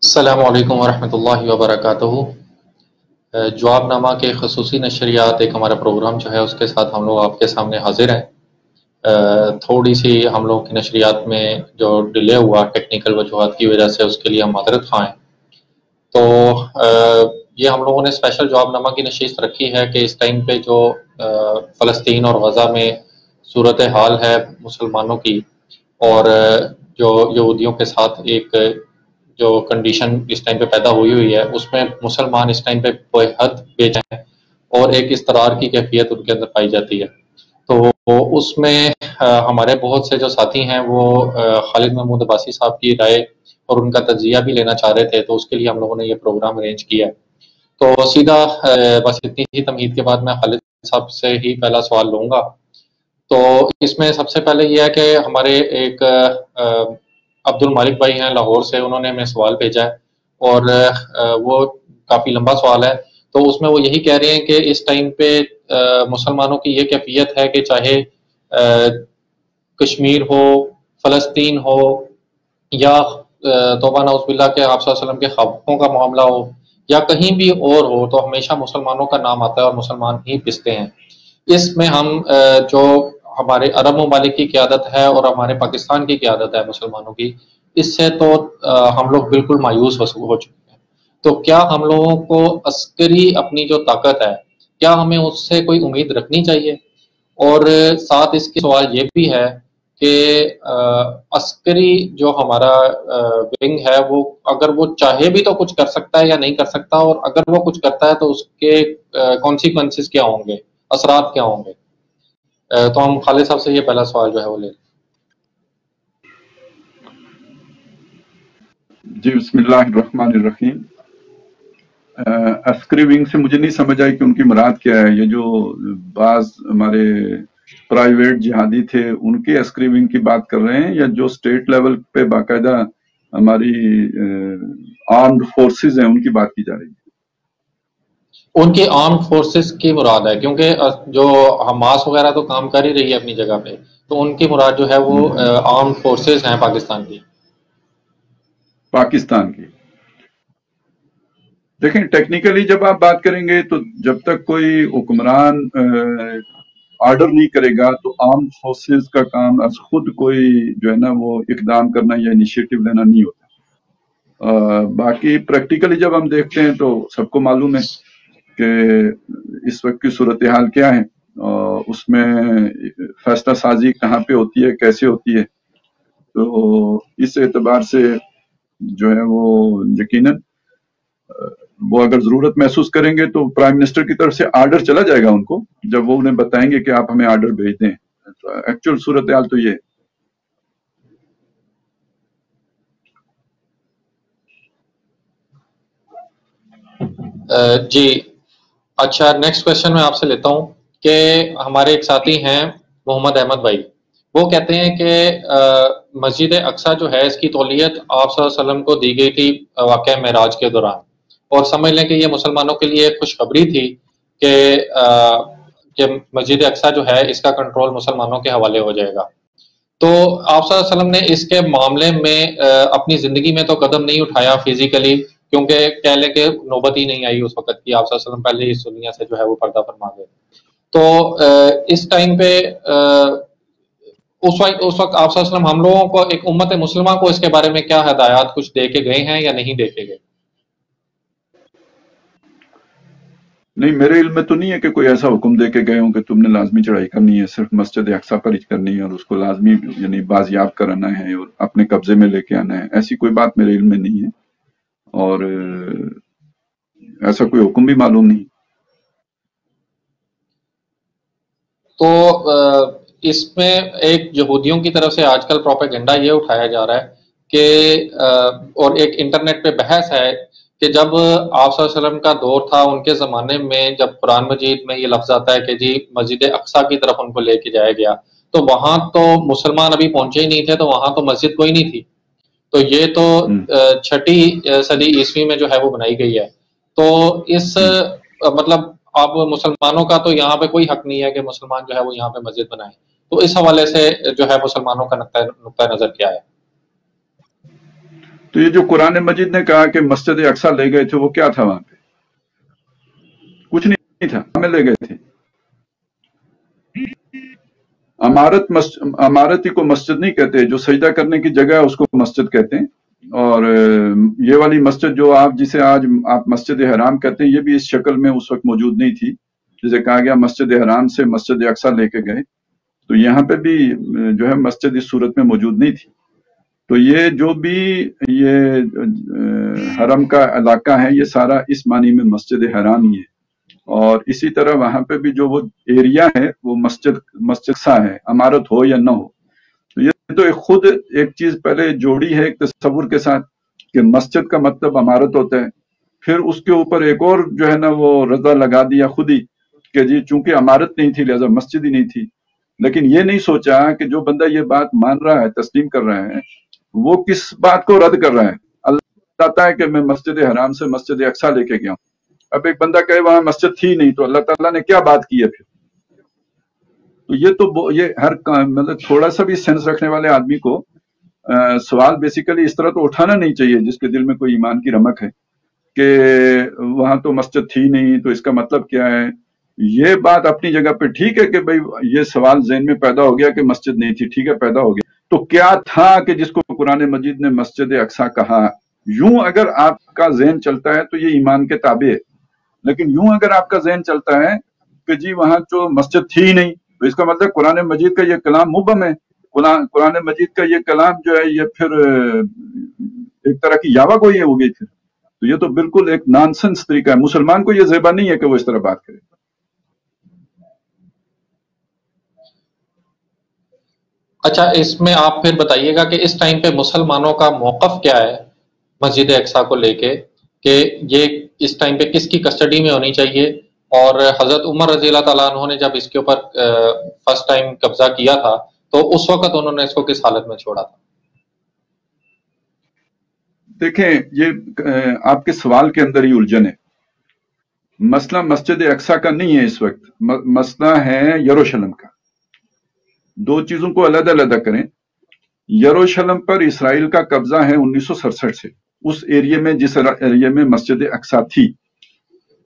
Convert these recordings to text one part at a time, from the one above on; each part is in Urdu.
السلام علیکم ورحمۃ اللہ وبرکاتہ۔ جواب نامہ کے خصوصی نشریات ایک ہمارا پروگرام جو ہے اس کے ساتھ ہم لوگ آپ کے سامنے حاضر ہیں۔ تھوڑی سی ہم لوگ کی نشریات میں جو ڈیلے ہوا ٹیکنیکل وجوہات کی وجہ سے، اس کے لیے ہم معذرت خواہ ہیں۔ تو یہ ہم لوگوں نے اسپیشل جواب نامہ کی نشست رکھی ہے کہ اس ٹائم پہ جو فلسطین اور غزہ میں صورت حال ہے مسلمانوں کی، اور جو یہودیوں کے ساتھ ایک جو کنڈیشن اس ٹائم پہ پیدا ہوئی ہے، اس میں مسلمان اس ٹائم پہ بے حد بے چین ہیں اور ایک اضطرار کی کیفیت ان کے اندر پائی جاتی ہے۔ تو اس میں ہمارے بہت سے جو ساتھی ہیں وہ خالد محمود عباسی صاحب کی رائے اور ان کا تجزیہ بھی لینا چاہ رہے تھے، تو اس کے لیے ہم لوگوں نے یہ پروگرام ارینج کیا ہے۔ تو سیدھا بس اتنی ہی تمہید کے بعد میں خالد صاحب سے ہی پہلا سوال لوں گا۔ تو اس میں سب سے پہلے یہ ہے کہ ہمارے ایک عبد المالک بھائی ہیں لاہور سے، انہوں نے ہمیں سوال بھیجا ہے اور وہ کافی لمبا سوال ہے۔ تو اس میں وہ یہی کہہ رہے ہیں کہ اس ٹائم پہ مسلمانوں کی یہ کیفیت ہے کہ چاہے کشمیر ہو، فلسطین ہو، یا توبہ نعوذ باللہ کہ آپ صلی اللہ علیہ وسلم کے خوابوں کا معاملہ ہو، یا کہیں بھی اور ہو، تو ہمیشہ مسلمانوں کا نام آتا ہے اور مسلمان ہی پستے ہیں۔ اس میں ہم جو ہمارے عرب ممالک کی قیادت ہے اور ہمارے پاکستان کی قیادت ہے مسلمانوں کی، اس سے تو ہم لوگ بالکل مایوس ہو چکے ہیں۔ تو کیا ہم لوگوں کو عسکری اپنی جو طاقت ہے، کیا ہمیں اس سے کوئی امید رکھنی چاہیے؟ اور ساتھ اس کے سوال یہ بھی ہے کہ عسکری جو ہمارا ونگ ہے، وہ اگر وہ چاہے بھی تو کچھ کر سکتا ہے یا نہیں کر سکتا، اور اگر وہ کچھ کرتا ہے تو اس کے کانسیکوینسز کیا ہوں گے، اثرات کیا ہوں گے؟ تو ہم خالد صاحب سے یہ پہلا سوال جو ہے وہ لے لیں۔ جی بسم اللہ الرحمن الرحیم۔ عسکری ونگ سے مجھے نہیں سمجھ آئی کہ ان کی مراد کیا ہے۔ یہ جو بعض ہمارے پرائیویٹ جہادی تھے ان کے عسکری ونگ کی بات کر رہے ہیں، یا جو اسٹیٹ لیول پہ باقاعدہ ہماری آرمڈ فورسز ہیں ان کی بات کی جا رہی ہے؟ ان کی آرمڈ فورسز کی مراد ہے، کیونکہ جو حماس وغیرہ تو کام کر ہی رہی ہے اپنی جگہ پہ، تو ان کی مراد جو ہے وہ آرمڈ فورسز ہیں پاکستان کی۔ پاکستان کی دیکھیں، ٹیکنیکلی جب آپ بات کریں گے تو جب تک کوئی حکمران آرڈر نہیں کرے گا تو آرم فورسز کا کام از خود کوئی جو ہے نا وہ اقدام کرنا یا انیشیٹو لینا نہیں ہوتا۔ باقی پریکٹیکلی جب ہم دیکھتے ہیں تو سب کو معلوم ہے کہ اس وقت کی صورتحال کیا ہے، اس میں فیصلہ سازی کہاں پہ ہوتی ہے، کیسے ہوتی ہے۔ تو اس اعتبار سے جو ہے وہ یقیناً وہ اگر ضرورت محسوس کریں گے تو پرائم منسٹر کی طرف سے آرڈر چلا جائے گا ان کو، جب وہ انہیں بتائیں گے کہ آپ ہمیں آرڈر بھیج دیں۔ ایکچوئل صورتحال تو یہ ہے۔ جی اچھا، نیکسٹ کوشچن میں آپ سے لیتا ہوں کہ ہمارے ایک ساتھی ہیں محمد احمد بھائی، وہ کہتے ہیں کہ مسجد اقصی جو ہے اس کی تولیت آپ صلی اللہ علیہ وسلم کو دی گئی تھی واقعہ معراج کے دوران، اور سمجھ لیں کہ یہ مسلمانوں کے لیے خوشخبری تھی کہ مسجد اقصی جو ہے اس کا کنٹرول مسلمانوں کے حوالے ہو جائے گا۔ تو آپ صلی اللہ علیہ وسلم نے اس کے معاملے میں اپنی زندگی میں تو قدم نہیں اٹھایا فزیکلی، کیونکہ کہہ لیں کہ نوبت ہی نہیں آئی اس وقت کی، آپ صلی اللہ علیہ وسلم پہلے اس دنیا سے جو ہے وہ پردہ فرما گئے۔ تو اس ٹائم پہ اس وقت آپ صلی اللہ علیہ وسلم ہم لوگوں کو، ایک امت مسلمہ کو اس کے بارے میں کیا ہدایات کچھ دے کے گئے ہیں یا نہیں دے کے گئے؟ نہیں، میرے علم میں تو نہیں ہے کہ کوئی ایسا حکم دے کے گئے ہوں کہ تم نے لازمی چڑھائی کرنی ہے، صرف مسجد اقصی پر ہی کرنی ہے اور اس کو لازمی یعنی بازیاب کرانا ہے اور اپنے قبضے میں لے کے آنا ہے۔ ایسی کوئی بات میرے علم میں نہیں ہے اور ایسا کوئی حکم بھی معلوم نہیں۔ تو اس میں ایک یہودیوں کی طرف سے آج کل پروپیگنڈا یہ اٹھایا جا رہا ہے کہ اور ایک انٹرنیٹ پہ بحث ہے کہ جب آپ صلی اللہ علیہ وسلم کا دور تھا، ان کے زمانے میں جب قرآن مجید میں یہ لفظ آتا ہے کہ جی مسجد اقصی کی طرف ان کو لے کے جایا گیا، تو وہاں تو مسلمان ابھی پہنچے ہی نہیں تھے، تو وہاں تو مسجد کوئی نہیں تھی۔ تو یہ تو 6 صدی عیسوی میں جو ہے وہ بنائی گئی ہے۔ تو اس مطلب اب مسلمانوں کا تو یہاں پہ کوئی حق نہیں ہے کہ مسلمان جو ہے وہ یہاں پہ مسجد بنائیں۔ تو اس حوالے سے جو ہے مسلمانوں کا نقطہ نظر کیا ہے؟ تو یہ جو قرآن مجید نے کہا کہ مسجد اقصی لے گئے تھے، وہ کیا تھا وہاں پہ؟ کچھ نہیں تھا، ہمیں لے گئے تھے۔ عمارتی کو مسجد نہیں کہتے، جو سجدہ کرنے کی جگہ ہے اس کو مسجد کہتے ہیں۔ اور یہ والی مسجد جو جسے آج آپ مسجد حرام کہتے ہیں، یہ بھی اس شکل میں اس وقت موجود نہیں تھی۔ جسے کہا گیا مسجد حرام سے مسجد اقصی لے کے گئے، تو یہاں پہ بھی جو ہے مسجد اس صورت میں موجود نہیں تھی۔ تو یہ جو بھی یہ حرم کا علاقہ ہے، یہ سارا اس معنی میں مسجد حرام ہی ہے۔ اور اسی طرح وہاں پہ بھی جو وہ ایریا ہے وہ مسجد سا ہے، عمارت ہو یا نہ ہو۔ تو یہ تو خود ایک چیز پہلے جوڑی ہے ایک تصور کے ساتھ کہ مسجد کا مطلب عمارت ہوتا ہے، پھر اس کے اوپر ایک اور جو ہے نا وہ رضا لگا دیا خود ہی کہ جی چونکہ عمارت نہیں تھی لہذا مسجد ہی نہیں تھی۔ لیکن یہ نہیں سوچا کہ جو بندہ یہ بات مان رہا ہے، تسلیم کر رہا ہے، وہ کس بات کو رد کر رہا ہے۔ اللہ چاہتا ہے کہ میں مسجد حرام سے مسجد اقصی لے کے گیا ہوں۔ اب ایک بندہ کہے وہاں مسجد تھی نہیں، تو اللہ تعالیٰ نے کیا بات کی ہے پھر؟ تو یہ ہر مطلب تھوڑا سا بھی سینس رکھنے والے آدمی کو سوال بیسیکلی اس طرح تو اٹھانا نہیں چاہیے جس کے دل میں کوئی ایمان کی رمق ہے کہ وہاں تو مسجد تھی نہیں تو اس کا مطلب کیا ہے۔ یہ بات اپنی جگہ پہ ٹھیک ہے کہ بھئی یہ سوال ذہن میں پیدا ہو گیا کہ مسجد نہیں تھی، ٹھیک ہے پیدا ہو گیا، تو کیا تھا کہ جس کو قرآن مجید نے مسجد اقصی کہا؟ یوں اگر آپ کا ذہن چلتا ہے تو یہ ایمان کے تابع ہے، لیکن یوں اگر آپ کا ذہن چلتا ہے کہ جی وہاں جو مسجد تھی ہی نہیں، تو اس کا مطلب قرآن مجید کا یہ کلام مبہم ہے، قرآن مجید کا یہ کلام جو ہے یہ پھر ایک طرح کی یاوہ گوئی ہو گئی پھر۔ تو یہ تو بالکل ایک نانسنس طریقہ ہے، مسلمان کو یہ زیبا نہیں ہے کہ وہ اس طرح بات کرے۔ اچھا، اس میں آپ پھر بتائیے گا کہ اس ٹائم پہ مسلمانوں کا موقف کیا ہے مسجد اقصی کو لے کے، کہ یہ اس ٹائم پہ کس کی کسٹڈی میں ہونی چاہیے؟ اور حضرت عمر رضی اللہ تعالیٰ عنہ نے جب اس کے اوپر فرسٹ ٹائم قبضہ کیا تھا تو اس وقت انہوں نے اس کو کس حالت میں چھوڑا تھا؟ دیکھیں، یہ آپ کے سوال کے اندر ہی الجھن ہے۔ مسئلہ مسجد اقصی کا نہیں ہے اس وقت، مسئلہ ہے یروشلم کا۔ دو چیزوں کو علیحدہ علیحدہ کریں۔ یروشلم پر اسرائیل کا قبضہ ہے 1967 سے، اس ایریے میں جس ایریے میں مسجد اقصی تھی۔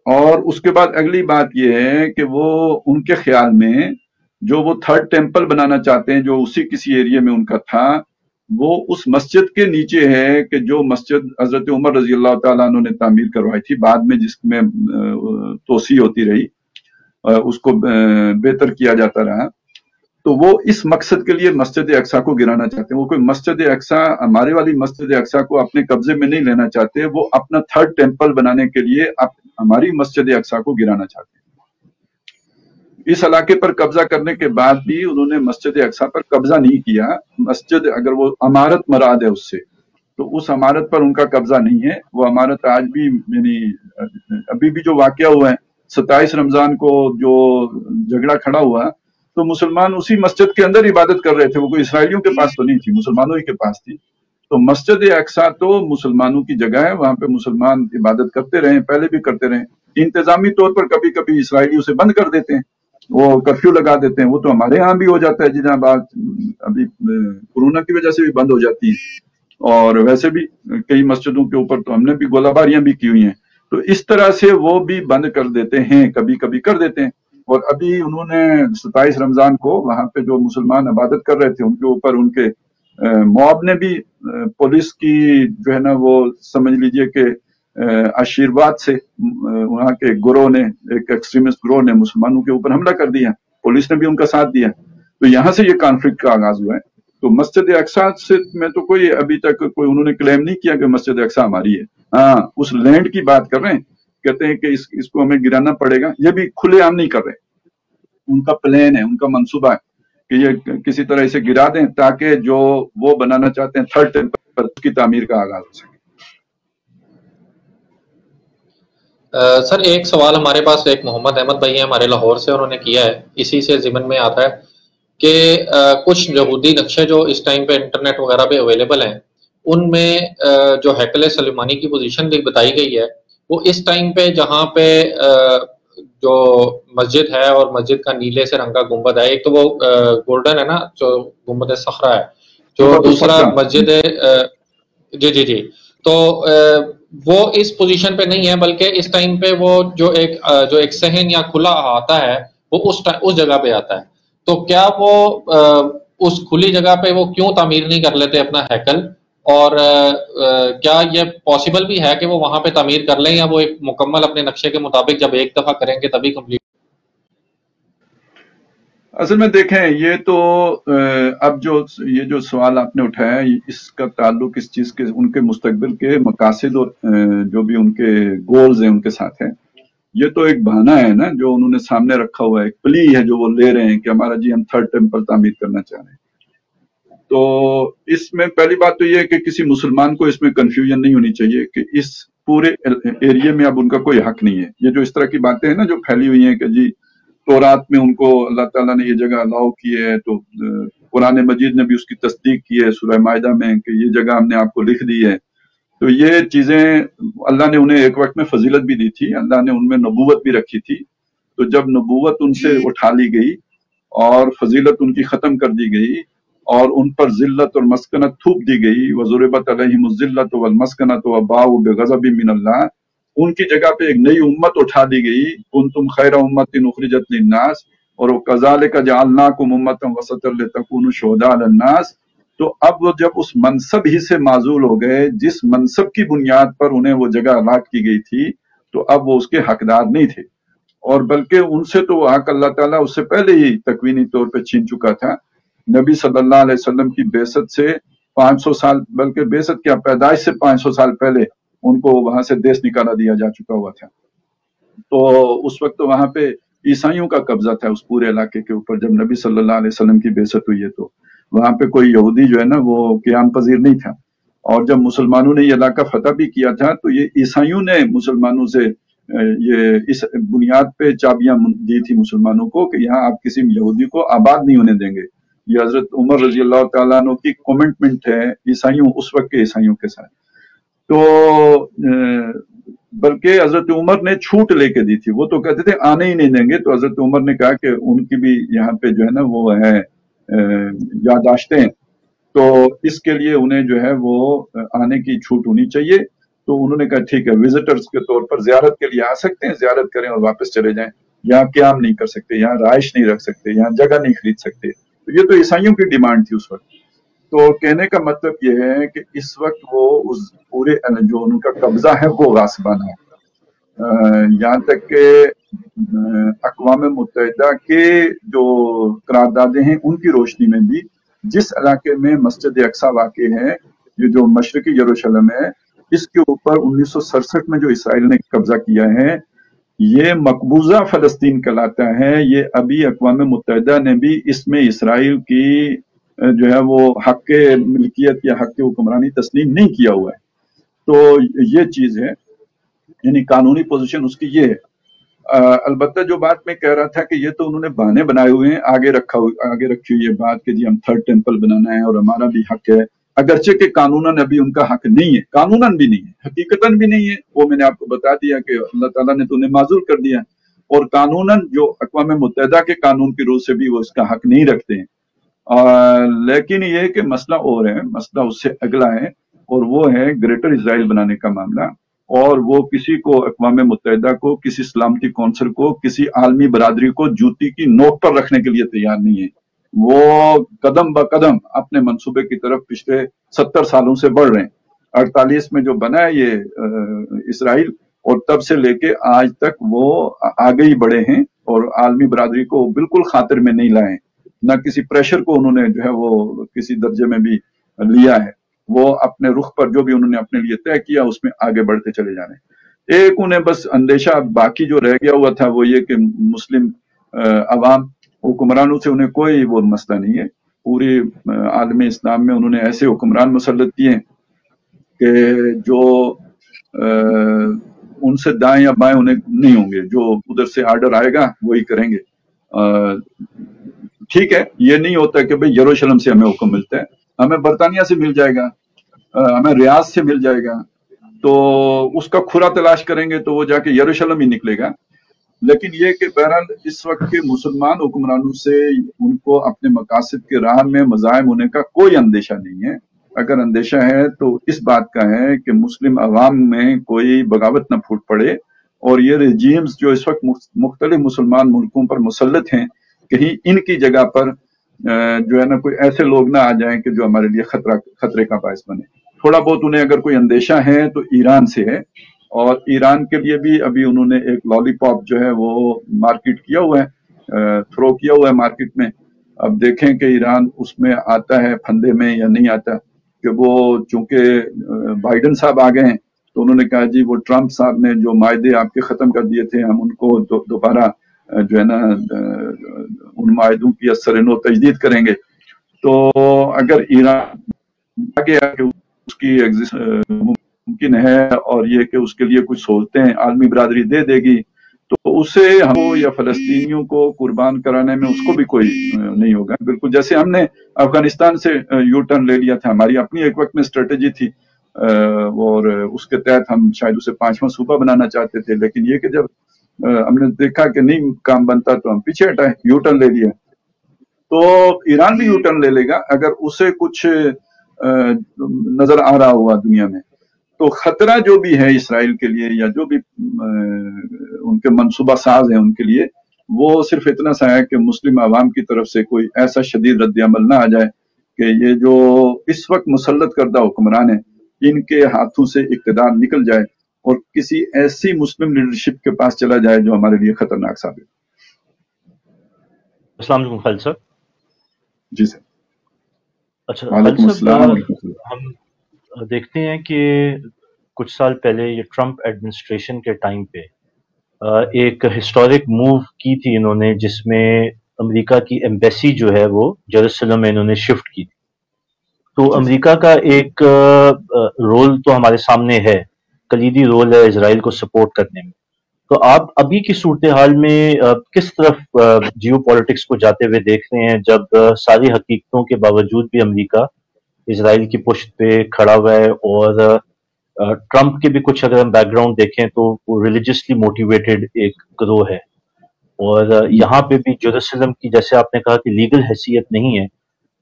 اور اس کے بعد اگلی بات یہ ہے کہ وہ ان کے خیال میں جو وہ تھرڈ ٹیمپل بنانا چاہتے ہیں جو اسی کسی ایریے میں ان کا تھا، وہ اس مسجد کے نیچے ہے کہ جو مسجد حضرت عمر رضی اللہ تعالیٰ عنہ نے تعمیر کروائی تھی، بعد میں جس میں توسیع ہوتی رہی، اس کو بہتر کیا جاتا رہا۔ تو وہ اس مقصد کے لیے مسجد اقصی کو گرانا چاہتے ہیں۔ وہ کوئی مسجد اقصی، ہمارے والی مسجد اقصی کو اپنے قبضے میں نہیں لینا چاہتے، وہ اپنا تھرڈ ٹیمپل بنانے کے لیے ہماری مسجد اقصی کو گرانا چاہتے ہیں۔ اس علاقے پر قبضہ کرنے کے بعد بھی انہوں نے مسجد اقصی پر قبضہ نہیں کیا۔ مسجد اگر وہ عمارت مراد ہے اس سے، تو اس عمارت پر ان کا قبضہ نہیں ہے۔ وہ عمارت آج بھی، یعنی ابھی بھی جو واقعہ ہوا ہے 27 رمضان کو جو جھگڑا کھڑا ہوا، تو مسلمان اسی مسجد کے اندر عبادت کر رہے تھے، وہ کوئی اسرائیلیوں کے پاس تو نہیں تھی، مسلمانوں ہی کے پاس تھی۔ تو مسجد اقصی تو مسلمانوں کی جگہ ہے، وہاں پہ مسلمان عبادت کرتے رہے، پہلے بھی کرتے رہے۔ انتظامی طور پر کبھی کبھی اسرائیلیوں سے بند کر دیتے ہیں، وہ کرفیو لگا دیتے ہیں، وہ تو ہمارے ہاں بھی ہو جاتا ہے جناب، بات ابھی کورونا کی وجہ سے بھی بند ہو جاتی ہے، اور ویسے بھی کئی مسجدوں کے اوپر تو ہم نے بھی گولہ باریاں بھی کی ہوئی ہیں۔ تو اس طرح سے وہ بھی بند کر دیتے ہیں، کبھی کبھی کر دیتے ہیں۔ اور ابھی انہوں نے 27 رمضان کو وہاں پہ جو مسلمان عبادت کر رہے تھے ان کے اوپر ان کے موب نے بھی، پولیس کی جو ہے نا وہ سمجھ لیجئے کہ آشیرواد سے وہاں کے گروہ نے، ایک ایکسٹریمسٹ گروہ نے مسلمانوں کے اوپر حملہ کر دیا، پولیس نے بھی ان کا ساتھ دیا۔ تو یہاں سے یہ کانفلکٹ کا آغاز ہوا ہے۔ تو مسجد اقصی سے میں تو کوئی ابھی تک کوئی انہوں نے کلیم نہیں کیا کہ مسجد اقصی ہماری ہے۔ ہاں، اس لینڈ کی بات کر رہے ہیں، کہتے ہیں کہ اس کو ہمیں گرانا پڑے گا، یہ بھی کھلے عام نہیں کر رہے، ان کا پلان ہے، ان کا منصوبہ ہے کہ یہ کسی طرح اسے گرا دیں تاکہ جو وہ بنانا چاہتے ہیں تھرڈ ٹیمپل پر، اس کی تعمیر کا آغاز ہو سکے۔ سر، ایک سوال ہمارے پاس ایک محمد احمد بھائی ہیں ہمارے لاہور سے، انہوں نے کیا ہے، اسی سے ضمن میں آتا ہے کہ کچھ یہودی نقشے جو اس ٹائم پہ انٹرنیٹ وغیرہ پہ اویلیبل ہیں، ان میں جو ہیکل سلیمانی کی پوزیشن بھی بتائی گئی ہے، وہ اس ٹائم پہ جہاں پہ جو مسجد ہے اور مسجد کا نیلے سے رنگا گنبد ہے، ایک تو وہ گولڈن ہے نا جو گنبد صخرہ ہے، جو دوسرا مسجد جی جی جی، تو وہ اس پوزیشن پہ نہیں ہے، بلکہ اس ٹائم پہ وہ جو ایک صحن یا کھلا احاطہ ہے وہ اس جگہ پہ آتا ہے. تو کیا وہ اس کھلی جگہ پہ وہ کیوں تعمیر نہیں کر لیتے اپنا ہیکل؟ اور کیا یہ پاسبل بھی ہے کہ وہ وہاں پہ تعمیر کر لیں، یا وہ ایک مکمل اپنے نقشے کے مطابق جب ایک دفعہ کریں گے تبھی کمپلیٹ؟ اصل میں دیکھیں، یہ تو اب یہ جو سوال آپ نے اٹھایا اس کا تعلق اس چیز کے ان کے مستقبل کے مقاصد اور جو بھی ان کے گولز ہیں ان کے ساتھ ہے. یہ تو ایک بہانہ ہے نا جو انہوں نے سامنے رکھا ہوا ہے، ایک پلی ہے جو وہ لے رہے ہیں کہ ہمارا جی ہم تھرڈ ٹیمپل تعمیر کرنا چاہ رہے ہیں. تو اس میں پہلی بات تو یہ ہے کہ کسی مسلمان کو اس میں کنفیوژن نہیں ہونی چاہیے کہ اس پورے ایریے میں اب ان کا کوئی حق نہیں ہے. یہ جو اس طرح کی باتیں ہیں نا جو پھیلی ہوئی ہیں کہ جی تورات میں ان کو اللہ تعالیٰ نے یہ جگہ الاؤ کی ہے، تو قرآن مجید نے بھی اس کی تصدیق کی ہے سورہ مائدہ میں کہ یہ جگہ ہم نے آپ کو لکھ دی ہے. تو یہ چیزیں اللہ نے انہیں ایک وقت میں فضیلت بھی دی تھی، اللہ نے ان میں نبوت بھی رکھی تھی. تو جب نبوت ان سے اٹھا لی گئی اور فضیلت ان کی ختم کر دی گئی اور ان پر ذلت اور مسکنت تھوپ دی گئی، وَضُرِبَتْ عَلَيْهِمُ الذِّلَّةُ وَالْمَسْكَنَةُ وَبَاءُوا بِغَضَبٍ مِّنَ اللَّهِ، ان کی جگہ پہ ایک نئی امت اٹھا دی گئی، کنتم خیر امت اخرجت للناس، اور وَكَذَلِكَ جَعَلْنَاكُمْ أُمَّةً وَسَطًا لِتَكُونُوا شُهَدَاءَ عَلَى النَّاسِ. تو اب وہ جب اس منصب ہی سے معزول ہو گئے جس منصب کی بنیاد پر انہیں وہ جگہ الاٹ کی گئی تھی، تو اب وہ اس کے حقدار نہیں تھے، اور بلکہ ان سے تو وہ حق اللہ تعالیٰ اس سے پہلے ہی تکوینی طور پہ چھین چکا تھا. نبی صلی اللہ علیہ وسلم کی بعثت سے 500 سال، بلکہ بعثت کیا، پیدائش سے 500 سال پہلے ان کو وہاں سے دیس نکالا دیا جا چکا ہوا تھا. تو اس وقت تو وہاں پہ عیسائیوں کا قبضہ تھا اس پورے علاقے کے اوپر. جب نبی صلی اللہ علیہ وسلم کی بعثت ہوئی ہے تو وہاں پہ کوئی یہودی جو ہے نا وہ قیام پذیر نہیں تھا. اور جب مسلمانوں نے یہ علاقہ فتح بھی کیا تھا تو یہ عیسائیوں نے مسلمانوں سے یہ اس بنیاد پہ چابیاں دی تھی مسلمانوں کو کہ یہاں آپ کسی یہودی کو آباد نہیں ہونے دیں گے. یہ حضرت عمر رضی اللہ تعالیٰ عنہ کی کمٹمنٹ ہے عیسائیوں، اس وقت کے عیسائیوں کے ساتھ. تو بلکہ حضرت عمر نے چھوٹ لے کے دی تھی، وہ تو کہتے تھے آنے ہی نہیں دیں گے. تو حضرت عمر نے کہا کہ ان کی بھی یہاں پہ جو ہے نا وہ ہے یادداشتیں، تو اس کے لیے انہیں جو ہے وہ آنے کی چھوٹ ہونی چاہیے. تو انہوں نے کہا ٹھیک ہے، وزٹرز کے طور پر زیارت کے لیے آ سکتے ہیں، زیارت کریں اور واپس چلے جائیں. یہاں قیام نہیں کر سکتے، یہاں رہائش نہیں رکھ سکتے، یہاں جگہ نہیں خرید سکتے. تو یہ تو عیسائیوں کی ڈیمانڈ تھی اس وقت. تو کہنے کا مطلب یہ ہے کہ اس وقت وہ اس پورے جو ان کا قبضہ ہے وہ غاصبانہ ہے. یہاں تک کہ اقوام متحدہ کے جو قراردادیں ہیں ان کی روشنی میں بھی جس علاقے میں مسجد اقصی واقع ہے، یہ جو مشرقی یروشلم ہے، اس کے اوپر 1967 میں جو اسرائیل نے قبضہ کیا ہے یہ مقبوضہ فلسطین کہلاتا ہے. یہ ابھی اقوام متحدہ نے بھی اس میں اسرائیل کی جو ہے وہ حق ملکیت یا حق حکمرانی تسلیم نہیں کیا ہوا ہے. تو یہ چیز ہے، یعنی قانونی پوزیشن اس کی یہ ہے. البتہ جو بات میں کہہ رہا تھا کہ یہ تو انہوں نے بہانے بنائے ہوئے ہیں، آگے رکھی ہوئی یہ بات کہ جی ہم تھرڈ ٹیمپل بنانا ہے اور ہمارا بھی حق ہے، اگرچہ کہ قانوناً ابھی ان کا حق نہیں ہے، قانوناً بھی نہیں ہے، حقیقتاً بھی نہیں ہے. وہ میں نے آپ کو بتا دیا کہ اللہ تعالیٰ نے تو انہیں معذور کر دیا، اور قانوناً جو اقوام متحدہ کے قانون کی روح سے بھی وہ اس کا حق نہیں رکھتے ہیں. لیکن یہ کہ مسئلہ اور ہے، مسئلہ اس سے اگلا ہے، اور وہ ہے گریٹر اسرائیل بنانے کا معاملہ. اور وہ کسی کو، اقوام متحدہ کو، کسی سلامتی کونسل کو، کسی عالمی برادری کو جوتی کی نوک پر رکھنے کے لیے تیار نہیں ہے. وہ قدم با قدم اپنے منصوبے کی طرف پچھلے 70 سالوں سے بڑھ رہے ہیں. 48 میں جو بنا ہے یہ اسرائیل، اور تب سے لے کے آج تک وہ آگے ہی بڑھے ہیں اور عالمی برادری کو بالکل خاطر میں نہیں لائے، نہ کسی پریشر کو انہوں نے جو ہے وہ کسی درجے میں بھی لیا ہے. وہ اپنے رخ پر جو بھی انہوں نے اپنے لیے طے کیا اس میں آگے بڑھتے چلے جا رہے ہیں. ایک انہیں بس اندیشہ باقی جو رہ گیا ہوا تھا وہ یہ کہ مسلم عوام حکمرانوں سے انہیں کوئی وہ مسئلہ نہیں ہے. پوری عالم اسلام میں انہوں نے ایسے حکمران مسلط کیے ہیں کہ جو ان سے دائیں یا بائیں انہیں نہیں ہوں گے، جو ادھر سے آرڈر آئے گا وہی کریں گے. ٹھیک ہے، یہ نہیں ہوتا کہ بھئی یروشلم سے ہمیں حکم ملتا ہے، ہمیں برطانیہ سے مل جائے گا، ہمیں ریاض سے مل جائے گا، تو اس کا کھرا تلاش کریں گے تو وہ جا کے یروشلم ہی نکلے گا. لیکن یہ کہ بہرحال اس وقت کے مسلمان حکمرانوں سے ان کو اپنے مقاصد کے راہ میں مزاحم ہونے کا کوئی اندیشہ نہیں ہے. اگر اندیشہ ہے تو اس بات کا ہے کہ مسلم عوام میں کوئی بغاوت نہ پھوٹ پڑے، اور یہ رجیمز جو اس وقت مختلف مسلمان ملکوں پر مسلط ہیں، کہیں ان کی جگہ پر جو ہے نا کوئی ایسے لوگ نہ آ جائیں کہ جو ہمارے لیے خطرے کا باعث بنے۔ تھوڑا بہت انہیں اگر کوئی اندیشہ ہے تو ایران سے ہے، اور ایران کے لیے بھی ابھی انہوں نے ایک لالی پاپ جو ہے وہ مارکیٹ کیا ہوا ہے، تھرو کیا ہوا ہے مارکیٹ میں۔ اب دیکھیں کہ ایران اس میں آتا ہے پھندے میں یا نہیں آتا، کہ وہ چونکہ بائیڈن صاحب آ گئے ہیں تو انہوں نے کہا جی وہ ٹرمپ صاحب نے جو معاہدے آپ کے ختم کر دیے تھے ہم ان کو دوبارہ جو ہے نا ان معاہدوں کی اثر نو تجدید کریں گے۔ تو اگر ایران آگے کہ اس کی ممکن ہے اور یہ کہ اس کے لیے کچھ سہولتیں عالمی برادری دے دے گی تو اسے ہم یا فلسطینیوں کو قربان کرانے میں اس کو بھی کوئی نہیں ہوگا۔ بالکل جیسے ہم نے افغانستان سے یو ٹرن لے لیا تھا، ہماری اپنی ایک وقت میں اسٹریٹجی تھی، اور اس کے تحت ہم شاید اسے 5واں صوبہ بنانا چاہتے تھے، لیکن یہ کہ جب ہم نے دیکھا کہ نہیں کام بنتا تو ہم پیچھے ہٹائے، یو ٹرن لے لیا۔ تو ایران بھی یو ٹرن لے لے گا اگر اسے کچھ نظر آ رہا ہوا دنیا میں۔ تو خطرہ جو بھی ہے اسرائیل کے لیے یا جو بھی ان کے منصوبہ ساز ہیں ان کے لیے، وہ صرف اتنا سا ہے کہ مسلم عوام کی طرف سے کوئی ایسا شدید رد عمل نہ آ جائے کہ یہ جو اس وقت مسلط کردہ حکمران ہیں ان کے ہاتھوں سے اقتدار نکل جائے اور کسی ایسی مسلم لیڈرشپ کے پاس چلا جائے جو ہمارے لیے خطرناک ثابت۔ السلام علیکم خالد صاحب۔ جی سر۔ اچھا وعلیکم السلام۔ ہم دیکھتے ہیں کہ کچھ سال پہلے یہ ٹرمپ ایڈمنسٹریشن کے ٹائم پہ ایک ہسٹورک موو کی تھی انہوں نے، جس میں امریکہ کی ایمبیسی جو ہے وہ جیروسلم میں انہوں نے شفٹ کی تھی۔ تو امریکہ کا ایک رول تو ہمارے سامنے ہے، کلیدی رول ہے اسرائیل کو سپورٹ کرنے میں۔ تو آپ ابھی کی صورتحال میں کس طرف جیو پالیٹکس کو جاتے ہوئے دیکھ رہے ہیں، جب ساری حقیقتوں کے باوجود بھی امریکہ اسرائیل کی پشت پہ کھڑا ہوا ہے، اور ٹرمپ کے بھی کچھ اگر ہم بیک گراؤنڈ دیکھیں تو وہ ریلیجسلی موٹیویٹڈ ایک گروہ ہے، اور یہاں پہ بھی جیروسلم کی جیسے آپ نے کہا کہ لیگل حیثیت نہیں ہے،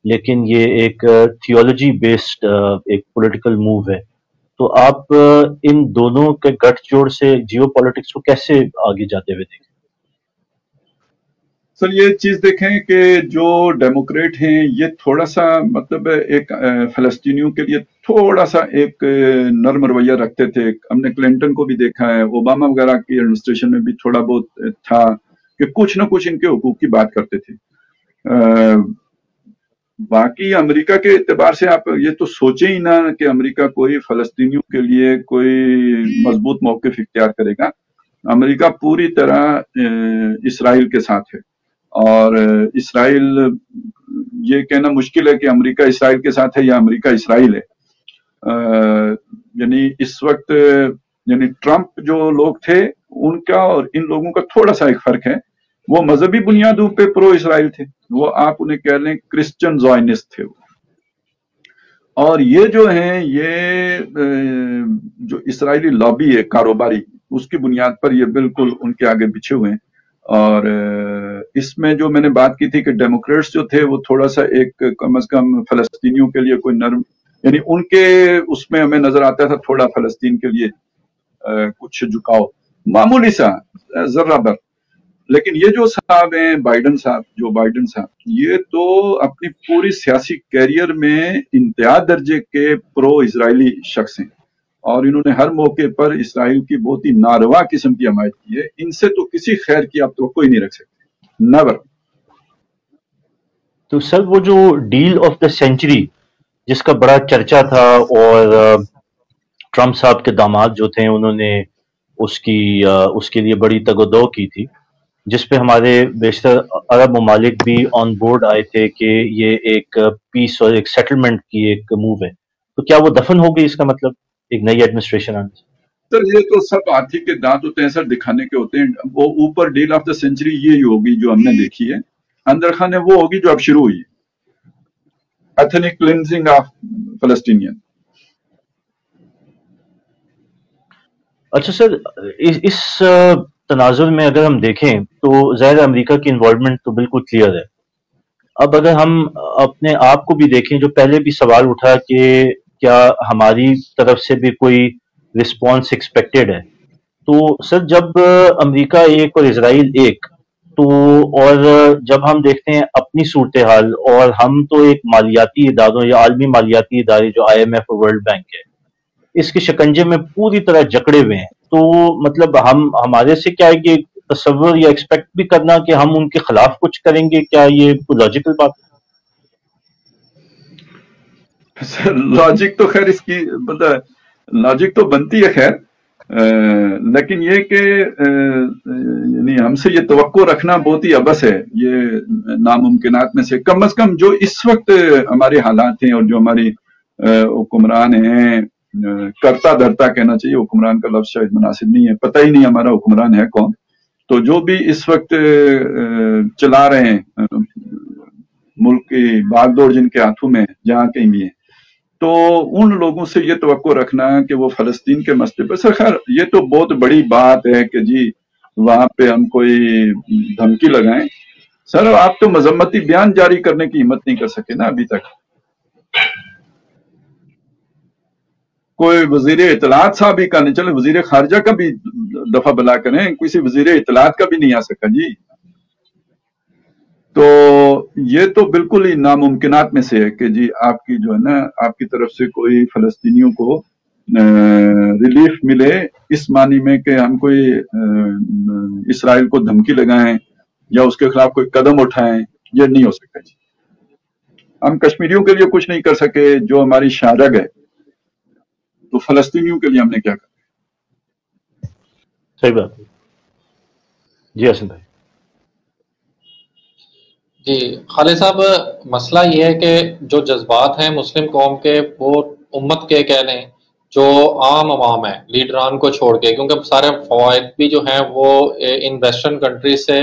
لیکن یہ ایک تھیولوجی بیسڈ ایک پولیٹیکل موو ہے۔ تو آپ ان دونوں کے گٹھ جوڑ سے جیو پالیٹکس کو کیسے آگے جاتے ہوئے دیکھیں؟ سر یہ چیز دیکھیں کہ جو ڈیموکریٹ ہیں یہ تھوڑا سا مطلب ایک فلسطینیوں کے لیے تھوڑا سا ایک نرم رویہ رکھتے تھے۔ ہم نے کلنٹن کو بھی دیکھا ہے، اوباما وغیرہ کی ایڈمنسٹریشن میں بھی تھوڑا بہت تھا کہ کچھ نہ کچھ ان کے حقوق کی بات کرتے تھے۔ باقی امریکہ کے اعتبار سے آپ یہ تو سوچیں ہی نہ کہ امریکہ کوئی فلسطینیوں کے لیے کوئی مضبوط موقف اختیار کرے گا۔ امریکہ پوری طرح اسرائیل کے ساتھ ہے، اور اسرائیل یہ کہنا مشکل ہے کہ امریکہ اسرائیل کے ساتھ ہے یا امریکہ اسرائیل ہے۔ یعنی اس وقت یعنی ٹرمپ جو لوگ تھے ان کا اور ان لوگوں کا تھوڑا سا ایک فرق ہے، وہ مذہبی بنیادوں پہ پرو اسرائیل تھے، وہ آپ انہیں کہہ لیں کرسچن زائنسٹ تھے وہ، اور یہ جو ہیں یہ جو اسرائیلی لابی ہے کاروباری، اس کی بنیاد پر یہ بالکل ان کے آگے بچھے ہوئے ہیں۔ اور اس میں جو میں نے بات کی تھی کہ ڈیموکریٹس جو تھے وہ تھوڑا سا ایک کم از کم فلسطینیوں کے لیے کوئی نرم، یعنی ان کے اس میں ہمیں نظر آتا تھا تھوڑا فلسطین کے لیے کچھ جھکاؤ معمولی سا ذرہ بر۔ لیکن یہ جو صاحب ہیں بائیڈن صاحب، جو بائیڈن صاحب یہ تو اپنی پوری سیاسی کیریئر میں انتہا درجے کے پرو اسرائیلی شخص ہیں، اور انہوں نے ہر موقع پر اسرائیل کی بہت ہی ناروا قسم کی حمایت کی ہے۔ ان سے تو کسی خیر کی آپ توقع ہی نہیں رکھ سکتے، نیور۔ تو سر وہ جو ڈیل آف دا سینچری جس کا بڑا چرچا تھا، اور ٹرمپ صاحب کے داماد جو تھے انہوں نے اس کے لیے بڑی تگ و دو کی تھی، جس پہ ہمارے بیشتر عرب ممالک بھی آن بورڈ آئے تھے کہ یہ ایک پیس اور ایک سیٹلمنٹ کی ایک موو ہے، تو کیا وہ دفن ہو گئی اس کا مطلب ایک نئی ایڈمنسٹریشن آنے سے؟ سر یہ تو سب ہاتھی کے دانت ہوتے ہیں سر، دکھانے کے ہوتے ہیں۔ وہ اوپر ڈیل آف دا سینچری یہی ہوگی جو ہم نے دیکھی ہے، اندر خانے وہ ہوگی جو اب شروع ہوئی ہے، ایتھنک کلینزنگ آف فلسطینین۔ اچھا سر، اس تناظر میں اگر ہم دیکھیں تو ظاہر امریکہ کی انوالومنٹ تو بالکل کلیئر ہے، اب اگر ہم اپنے آپ کو بھی دیکھیں، جو پہلے بھی سوال اٹھا کہ کیا ہماری طرف سے بھی کوئی رسپانس ایکسپیکٹڈ ہے، تو سر جب امریکہ ایک اور اسرائیل ایک، تو اور جب ہم دیکھتے ہیں اپنی صورتحال، اور ہم تو ایک مالیاتی اداروں یا عالمی مالیاتی ادارے جو IMF اور ورلڈ بینک ہے، اس کے شکنجے میں پوری طرح جکڑے ہوئے ہیں، تو مطلب ہمارے سے کیا ہے کہ تصور یا ایکسپیکٹ بھی کرنا کہ ہم ان کے خلاف کچھ کریں گے، کیا یہ لاجیکل بات ہے؟ لاجک تو خیر اس کی لاجک تو بنتی ہے خیر، لیکن یہ کہ یعنی ہم سے یہ توقع رکھنا بہت ہی عبث ہے، یہ ناممکنات میں سے کم از کم جو اس وقت ہمارے حالات ہیں اور جو ہماری حکمران ہیں، کرتا دھرتا کہنا چاہیے، حکمران کا لفظ شاید مناسب نہیں ہے، پتہ ہی نہیں ہمارا حکمران ہے کون، تو جو بھی اس وقت چلا رہے ہیں ملک کی باغ دوڑ جن کے ہاتھوں میں جہاں کہیں بھی ہیں، تو ان لوگوں سے یہ توقع رکھنا کہ وہ فلسطین کے مسئلے پر، سر خیر یہ تو بہت بڑی بات ہے کہ جی وہاں پہ ہم کوئی دھمکی لگائیں، سر آپ تو مذمتی بیان جاری کرنے کی ہمت نہیں کر سکے نا ابھی تک، کوئی وزیر اطلاعات صاحب ہی کا نہیں، چلے وزیر خارجہ کا بھی دفعہ بلا کریں، کسی وزیر اطلاعات کا بھی نہیں آ سکا جی، تو یہ تو بالکل ہی ناممکنات میں سے ہے کہ جی آپ کی جو ہے نا آپ کی طرف سے کوئی فلسطینیوں کو ریلیف ملے، اس معنی میں کہ ہم کوئی اسرائیل کو دھمکی لگائیں یا اس کے خلاف کوئی قدم اٹھائیں، یہ نہیں ہو سکتا جی، ہم کشمیریوں کے لیے کچھ نہیں کر سکے جو ہماری شارگ ہے، تو فلسطینیوں کے لیے ہم نے کیا کرا؟ صحیح بات ہے جی حسن بھائی۔ جی خالد صاحب، مسئلہ یہ ہے کہ جو جذبات ہیں مسلم قوم کے، وہ امت کے کہہ لیں جو عام عوام ہیں لیڈران کو چھوڑ کے، کیونکہ سارے فوائد بھی جو ہیں وہ ان ویسٹرن کنٹریز سے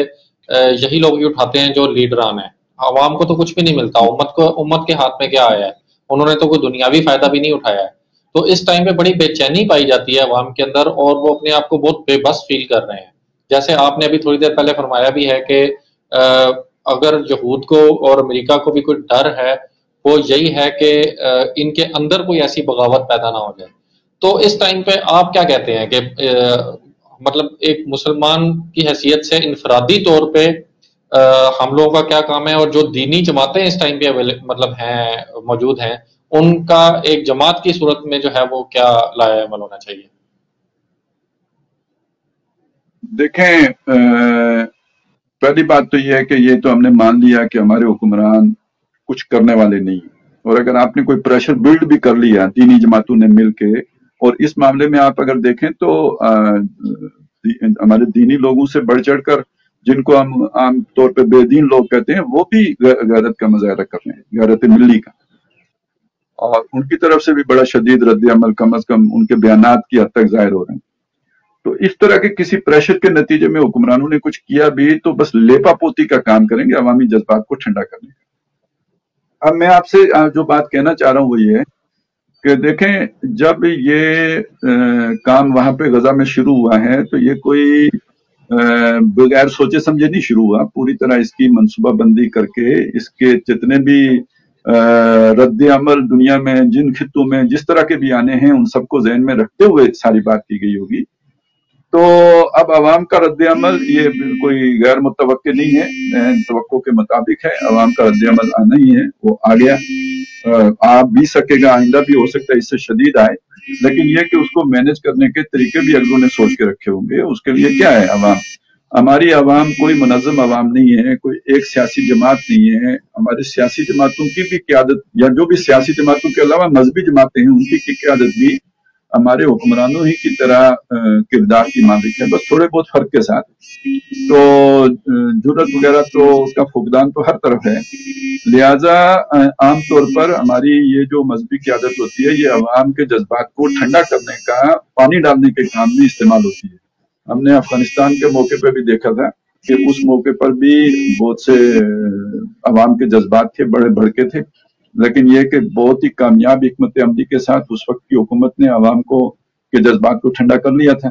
یہی لوگ ہی اٹھاتے ہیں جو لیڈران ہیں، عوام کو تو کچھ بھی نہیں ملتا، امت کے ہاتھ میں کیا آیا ہے، انہوں نے تو کوئی دنیاوی فائدہ بھی نہیں اٹھایا ہے، تو اس ٹائم پہ بڑی بے چینی پائی جاتی ہے عوام کے اندر، اور وہ اپنے آپ کو بہت بے بس فیل کر رہے ہیں، جیسے آپ نے ابھی تھوڑی دیر پہلے فرمایا بھی ہے کہ اگر یہود کو اور امریکہ کو بھی کوئی ڈر ہے وہ یہی ہے کہ ان کے اندر کوئی ایسی بغاوت پیدا نہ ہو جائے، تو اس ٹائم پہ آپ کیا کہتے ہیں کہ مطلب ایک مسلمان کی حیثیت سے انفرادی طور پہ ہم لوگوں کا کیا کام ہے، اور جو دینی جماعتیں اس ٹائم پہ مطلب ہیں موجود ہیں، ان کا ایک جماعت کی صورت میں جو ہے وہ کیا لایا عمل ہونا چاہیے؟ دیکھیں پہلی بات تو یہ ہے کہ یہ تو ہم نے مان لیا کہ ہمارے حکمران کچھ کرنے والے نہیں، اور اگر آپ نے کوئی پریشر بلڈ بھی کر لیا دینی جماعتوں نے مل کے، اور اس معاملے میں آپ اگر دیکھیں تو ہمارے دینی لوگوں سے بڑھ چڑھ کر جن کو ہم عام طور پہ بے دین لوگ کہتے ہیں، وہ بھی غیرت کا مظاہرہ کر رہے ہیں، غیرت ملی کا، اور ان کی طرف سے بھی بڑا شدید رد عمل کم از کم ان کے بیانات کی حد تک ظاہر ہو رہے ہیں، تو اس طرح کے کسی پریشر کے نتیجے میں حکمرانوں نے کچھ کیا بھی تو بس لیپا پوتی کا کام کریں گے عوامی جذبات کو ٹھنڈا کرنے کا۔ اب میں آپ سے جو بات کہنا چاہ رہا ہوں وہ یہ ہے کہ دیکھیں جب یہ کام وہاں پہ غزہ میں شروع ہوا ہے تو یہ کوئی بغیر سوچے سمجھے نہیں شروع ہوا، پوری طرح اس کی منصوبہ بندی کر کے اس کے جتنے بھی رد عمل دنیا میں جن خطوں میں جس طرح کے بھی آنے ہیں ان سب کو ذہن میں رکھتے ہوئے ساری بات کی گئی ہوگی، تو اب عوام کا رد عمل یہ کوئی غیر متوقع نہیں ہے، توقع کے مطابق ہے، عوام کا رد عمل آنا ہی ہے، وہ آ گیا، آ بھی سکے گا، آئندہ بھی ہو سکتا ہے اس سے شدید آئے، لیکن یہ کہ اس کو مینج کرنے کے طریقے بھی اگلوں نے سوچ کے رکھے ہوں گے، اس کے لیے کیا ہے عوام، ہماری عوام کوئی منظم عوام نہیں ہے، کوئی ایک سیاسی جماعت نہیں ہے، ہماری سیاسی جماعتوں کی بھی قیادت یا جو بھی سیاسی جماعتوں کے علاوہ مذہبی جماعتیں ہیں ان کی قیادت بھی ہمارے حکمرانوں ہی کی طرح کردار کی مالک ہے، بس تھوڑے بہت فرق کے ساتھ، تو جرت وغیرہ تو اس کا فقدان تو ہر طرف ہے، لہٰذا عام طور پر ہماری یہ جو مذہبی قیادت ہوتی ہے یہ عوام کے جذبات کو ٹھنڈا کرنے کا، پانی ڈالنے کے کام میں استعمال ہوتی ہے، ہم نے افغانستان کے موقع پہ بھی دیکھا تھا کہ اس موقع پر بھی بہت سے عوام کے جذبات تھے، بڑے بھڑکے تھے، لیکن یہ کہ بہت ہی کامیاب حکمت عملی کے ساتھ اس وقت کی حکومت نے عوام کو کے جذبات کو ٹھنڈا کر لیا تھا،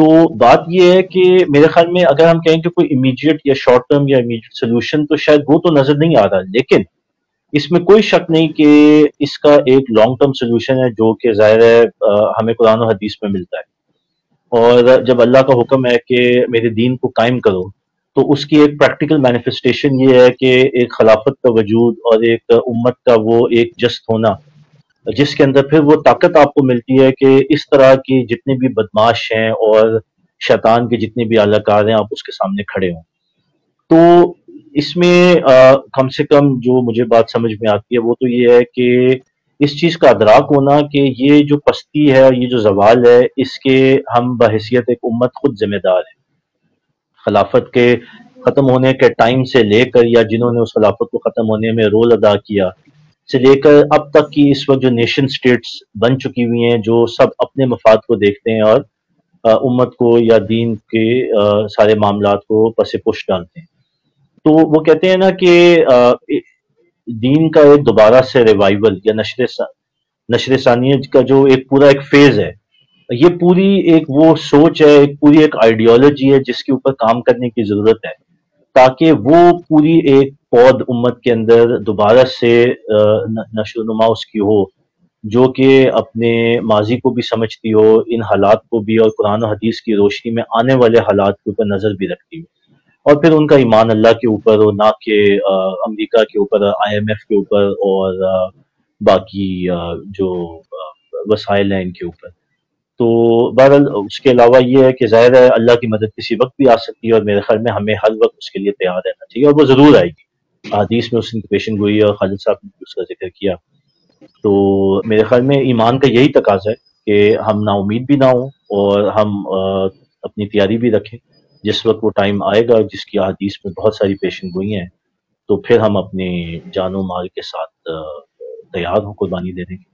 تو بات یہ ہے کہ میرے خیال میں اگر ہم کہیں کہ کوئی امیڈیٹ یا شارٹ ٹرم یا امیڈیٹ سولوشن تو شاید وہ تو نظر نہیں آ رہا، لیکن اس میں کوئی شک نہیں کہ اس کا ایک لانگ ٹرم سولوشن ہے جو کہ ظاہر ہے ہمیں قرآن و حدیث میں ملتا ہے. اور جب اللہ کا حکم ہے کہ میرے دین کو قائم کرو، تو اس کی ایک پریکٹیکل مینیفیسٹیشن یہ ہے کہ ایک خلافت کا وجود اور ایک امت کا وہ ایک جست ہونا، جس کے اندر پھر وہ طاقت آپ کو ملتی ہے کہ اس طرح کی جتنے بھی بدماش ہیں اور شیطان کے جتنے بھی اعلی کار ہیں آپ اس کے سامنے کھڑے ہوں. تو اس میں کم سے کم جو مجھے بات سمجھ میں آتی ہے وہ تو یہ ہے کہ اس چیز کا ادراک ہونا کہ یہ جو پستی ہے اور یہ جو زوال ہے اس کے ہم بحیثیت ایک امت خود ذمہ دار ہیں. خلافت کے ختم ہونے کے ٹائم سے لے کر یا جنہوں نے اس خلافت کو ختم ہونے میں رول ادا کیا سے لے کر اب تک کی اس وقت جو نیشن سٹیٹس بن چکی ہوئی ہیں جو سب اپنے مفاد کو دیکھتے ہیں اور امت کو یا دین کے سارے معاملات کو پس پش ڈالتے ہیں. تو وہ کہتے ہیں نا کہ دین کا ایک دوبارہ سے ریوائول یا نشر ثانیہ کا جو ایک پورا ایک فیز ہے، یہ پوری ایک وہ سوچ ہے، ایک پوری ایک آئیڈیالوجی ہے جس کے اوپر کام کرنے کی ضرورت ہے تاکہ وہ پوری ایک پود امت کے اندر دوبارہ سے نشو و نما اس کی ہو، جو کہ اپنے ماضی کو بھی سمجھتی ہو، ان حالات کو بھی، اور قرآن و حدیث کی روشنی میں آنے والے حالات کے اوپر نظر بھی رکھتی ہو، اور پھر ان کا ایمان اللہ کے اوپر ہو، نہ کہ امریکہ کے اوپر، IMF کے اوپر اور باقی جو وسائل ہیں ان کے اوپر. تو بہرحال اس کے علاوہ یہ ہے کہ ظاہر ہے اللہ کی مدد کسی وقت بھی آ سکتی ہے، اور میرے خیال میں ہمیں ہر وقت اس کے لیے تیار رہنا چاہیے، اور وہ ضرور آئے گی. حدیث میں اس کی پیشن گوئی اور خالد صاحب نے اس کا ذکر کیا. تو میرے خیال میں ایمان کا یہی تقاضا ہے کہ ہم نا امید بھی نہ ہوں اور ہم اپنی تیاری بھی رکھیں. جس وقت وہ ٹائم آئے گا جس کی حدیث میں بہت ساری پیشن گوئی ہیں، تو پھر ہم اپنے جان و مال کے ساتھ تیار ہوں قربانی دینے کی.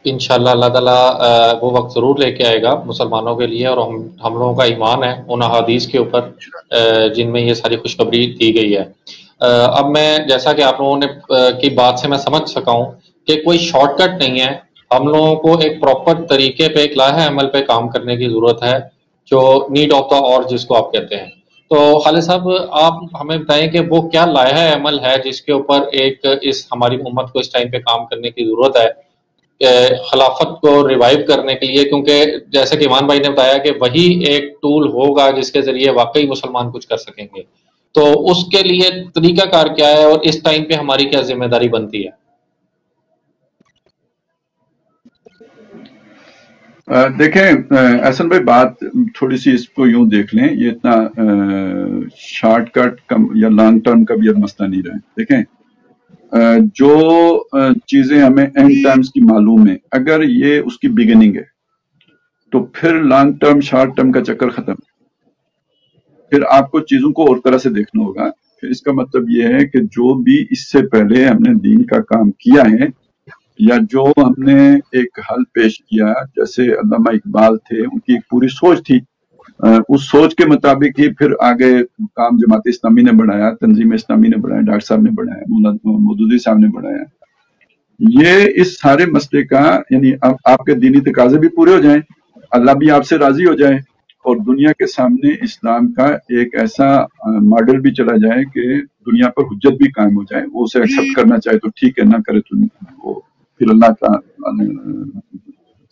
انشاءاللہ اللہ تعالیٰ وہ وقت ضرور لے کے آئے گا مسلمانوں کے لیے، اور ہم لوگوں کا ایمان ہے ان احادیث کے اوپر جن میں یہ ساری خوشخبری دی گئی ہے. اب میں جیسا کہ آپ لوگوں نے کی بات سے میں سمجھ سکا ہوں کہ کوئی شارٹ کٹ نہیں ہے، ہم لوگوں کو ایک پراپر طریقے پہ، ایک لائحہ عمل پہ کام کرنے کی ضرورت ہے، جو نیڈ آف دا اور جس کو آپ کہتے ہیں. تو خالد صاحب آپ ہمیں بتائیں کہ وہ کیا لائحہ عمل ہے جس کے اوپر ایک اس ہماری امت کو اس ٹائم پہ کام کرنے کی ضرورت ہے خلافت کو ریوائیو کرنے کے لیے، کیونکہ جیسے کہ ایمان بھائی نے بتایا کہ وہی ایک ٹول ہوگا جس کے ذریعے واقعی مسلمان کچھ کر سکیں گے. تو اس کے لیے طریقہ کار کیا ہے اور اس ٹائم پہ ہماری کیا ذمہ داری بنتی ہے؟ دیکھیں احسن بھائی، بات تھوڑی سی اس کو یوں دیکھ لیں، یہ اتنا شارٹ کٹ یا لانگ ٹرم کا بھی اب مسئلہ نہیں رہا. دیکھیں جو چیزیں ہمیں اینڈ ٹائمز کی معلوم ہے، اگر یہ اس کی بگننگ ہے تو پھر لانگ ٹرم شارٹ ٹرم کا چکر ختم. پھر آپ کو چیزوں کو اور طرح سے دیکھنا ہوگا. پھر اس کا مطلب یہ ہے کہ جو بھی اس سے پہلے ہم نے دین کا کام کیا ہے یا جو ہم نے ایک حل پیش کیا، جیسے علامہ اقبال تھے، ان کی ایک پوری سوچ تھی، اس سوچ کے مطابق ہی پھر آگے کام جماعت اسلامی نے بڑھایا، تنظیم اسلامی نے بڑھایا، ڈاکٹر صاحب نے بڑھایا، مودودی صاحب نے بڑھایا. یہ اس سارے مسئلے کا یعنی اب آپ کے دینی تقاضے بھی پورے ہو جائیں، اللہ بھی آپ سے راضی ہو جائے، اور دنیا کے سامنے اسلام کا ایک ایسا ماڈل بھی چلا جائے کہ دنیا پر حجت بھی قائم ہو جائے. وہ اسے ایکسپٹ کرنا چاہے تو ٹھیک ہے، نہ کرے تو وہ پھر اللہ کا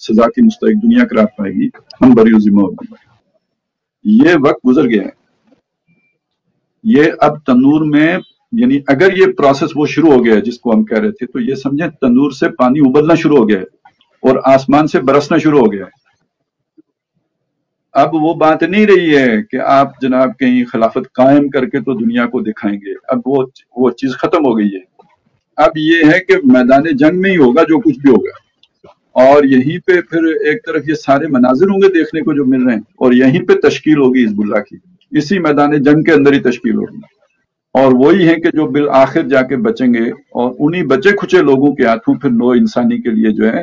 سزا کی مستحق دنیا قرار پائے گی، ہم بری ذمہ ہوگی. یہ وقت گزر گیا ہے. یہ اب تنور میں یعنی اگر یہ پروسیس وہ شروع ہو گیا ہے جس کو ہم کہہ رہے تھے، تو یہ سمجھیں تنور سے پانی ابلنا شروع ہو گیا ہے اور آسمان سے برسنا شروع ہو گیا ہے. اب وہ بات نہیں رہی ہے کہ آپ جناب کہیں خلافت قائم کر کے تو دنیا کو دکھائیں گے. اب وہ چیز ختم ہو گئی ہے. اب یہ ہے کہ میدان جنگ میں ہی ہوگا جو کچھ بھی ہوگا، اور یہیں پہ پھر ایک طرف یہ سارے مناظر ہوں گے دیکھنے کو جو مل رہے ہیں، اور یہیں پہ تشکیل ہوگی حزب اللہ کی، اسی میدان جنگ کے اندر ہی تشکیل ہوگی. اور وہی ہیں کہ جو بالآخر جا کے بچیں گے، اور انہی بچے کھچے لوگوں کے ہاتھوں پھر نو انسانی کے لیے جو ہے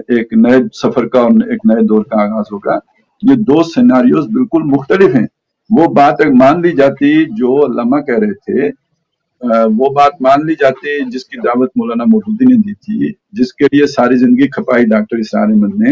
ایک نئے سفر کا اور ایک نئے دور کا آغاز ہوگا. یہ دو سیناریوز بالکل مختلف ہیں. وہ بات مان لی جاتی جو علامہ کہہ رہے تھے، وہ بات مان لی جاتی جس کی دعوت مولانا مودودی نے دی تھی، جس کے لیے ساری زندگی کھپائی ڈاکٹر اسرار احمد نے،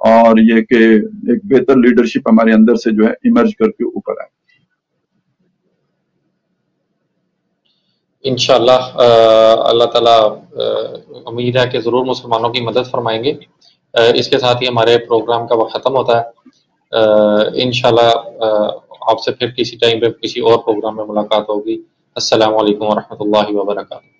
اور یہ کہ ایک بہتر لیڈرشپ ہمارے اندر سے جو ہے ایمرج کر کے اوپر آئے. انشاءاللہ اللہ تعالیٰ امید ہے کہ ضرور مسلمانوں کی مدد فرمائیں گے. اس کے ساتھ ہی ہمارے پروگرام کا وقت ختم ہوتا ہے. انشاءاللہ آپ سے پھر کسی ٹائم پہ کسی اور پروگرام میں ملاقات ہوگی. السلام علیکم ورحمۃ اللہ وبرکاتہ.